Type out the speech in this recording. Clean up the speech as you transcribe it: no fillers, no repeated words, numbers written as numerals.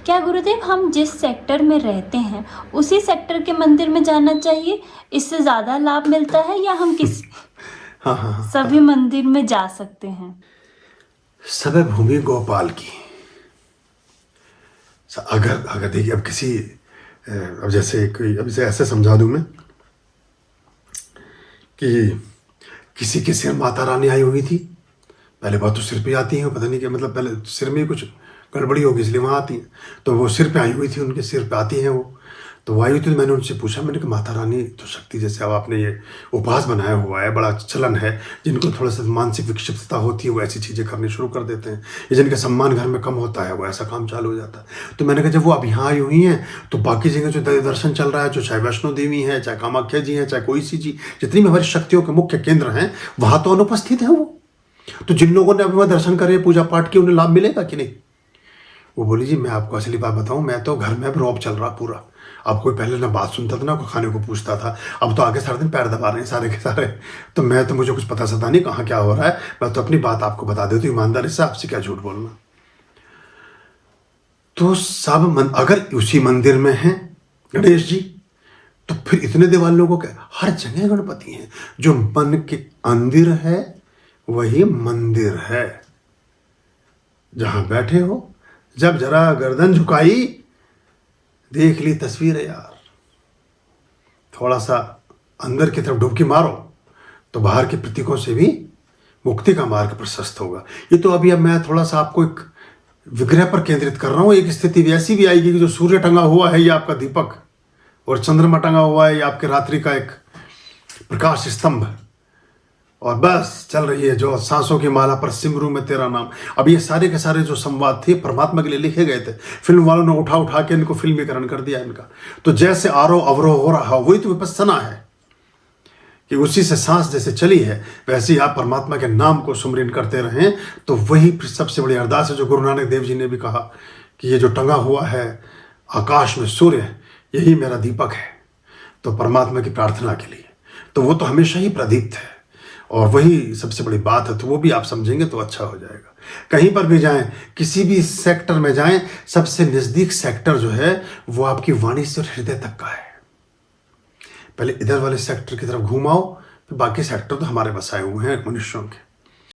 क्या गुरुदेव हम जिस सेक्टर में रहते हैं उसी सेक्टर के मंदिर में जाना चाहिए, इससे ज़्यादा लाभ मिलता है, या हम किस हाँ हाँ हाँ, सभी मंदिर में जा सकते हैं? सब भूमि गोपाल की। अगर अगर देखिए, अब किसी अब जैसे कोई, अब इसे ऐसे समझा दूं मैं कि किसी के सिर माता रानी आई हुई थी। पहले बात तो सिर पे आती है, पता नहीं क्या मतलब, पहले सिर में कुछ गड़बड़ी होगी इसलिए वहाँ आती हैं। तो वो सिर पे आई हुई थी, उनके सिर पे आती हैं वो। तो वो आई हुई थी, तो मैंने उनसे पूछा, मैंने कहा माता रानी तो शक्ति, जैसे अब आपने ये उपवास बनाया हुआ है, बड़ा चलन है, जिनको थोड़ा सा मानसिक विक्षिप्तता होती है वो ऐसी चीज़ें करनी शुरू कर देते हैं, या जिनका सम्मान घर में कम होता है वो ऐसा काम चालू हो जाता है। तो मैंने कहा जब वो अब यहाँ आई हुई हैं तो बाकी जगह जो दर्शन चल रहा है, जो चाहे वैष्णो देवी है, चाहे कामाख्या जी हैं, चाहे कोई सी जी, जितनी भी हमारी शक्तियों के मुख्य केंद्र हैं, वहाँ तो अनुपस्थित है वो। तो जिन लोगों ने अभी दर्शन करे, पूजा पाठ किए, उन्हें लाभ मिलेगा कि नहीं? वो बोली जी मैं आपको असली बात बताऊं, मैं तो घर में अब रौब चल रहा पूरा। अब कोई पहले ना बात सुनता था ना कोई खाने को पूछता था, अब तो आगे सारा दिन पैर दबा रहे हैं सारे के सारे। तो मैं तो, मुझे कुछ पता सता नहीं कहाँ क्या हो रहा है, मैं तो अपनी बात आपको बता देती हूँ ईमानदारी से, आपसे क्या झूठ बोलना। तो सब अगर उसी मंदिर में हैं गणेश जी, तो फिर इतने देवालयों को क्या, हर जगह गणपति हैं। जो मन के अंदर है वही मंदिर है। जहां बैठे हो, जब जरा गर्दन झुकाई, देख ली तस्वीर है यार, थोड़ा सा अंदर की तरफ डुबकी मारो तो बाहर के प्रतीकों से भी मुक्ति का मार्ग प्रशस्त होगा। ये तो अभी अब मैं थोड़ा सा आपको एक विग्रह पर केंद्रित कर रहा हूँ। एक स्थिति भी ऐसी भी आएगी कि जो सूर्य टंगा हुआ है ये आपका दीपक, और चंद्रमा टंगा हुआ है ये आपके रात्रि का एक प्रकाश स्तंभ, और बस चल रही है जो सांसों की माला पर सिमरू में तेरा नाम। अब ये सारे के सारे जो संवाद थे परमात्मा के लिए लिखे गए थे, फिल्म वालों ने उठा उठा के इनको फिल्मीकरण कर दिया इनका। तो जैसे आरोह अवरोह हो रहा, वही तो विपस्सना है कि उसी से सांस जैसे चली है, वैसे ही आप परमात्मा के नाम को सुमरन करते रहें। तो वही सबसे बड़ी अरदास है, जो गुरु नानक देव जी ने भी कहा कि ये जो टंगा हुआ है आकाश में सूर्य, यही मेरा दीपक है। तो परमात्मा की प्रार्थना के लिए तो वो तो हमेशा ही प्रदीप्त है, और वही सबसे बड़ी बात है। तो वो भी आप समझेंगे तो अच्छा हो जाएगा। कहीं पर भी जाएं, किसी भी सेक्टर में जाएं, सबसे नज़दीक सेक्टर जो है वो आपकी वाणी से हृदय तक का है। पहले इधर वाले सेक्टर की तरफ घुमाओ, फिर बाकी सेक्टर तो हमारे बसाए हुए हैं मनुष्यों के।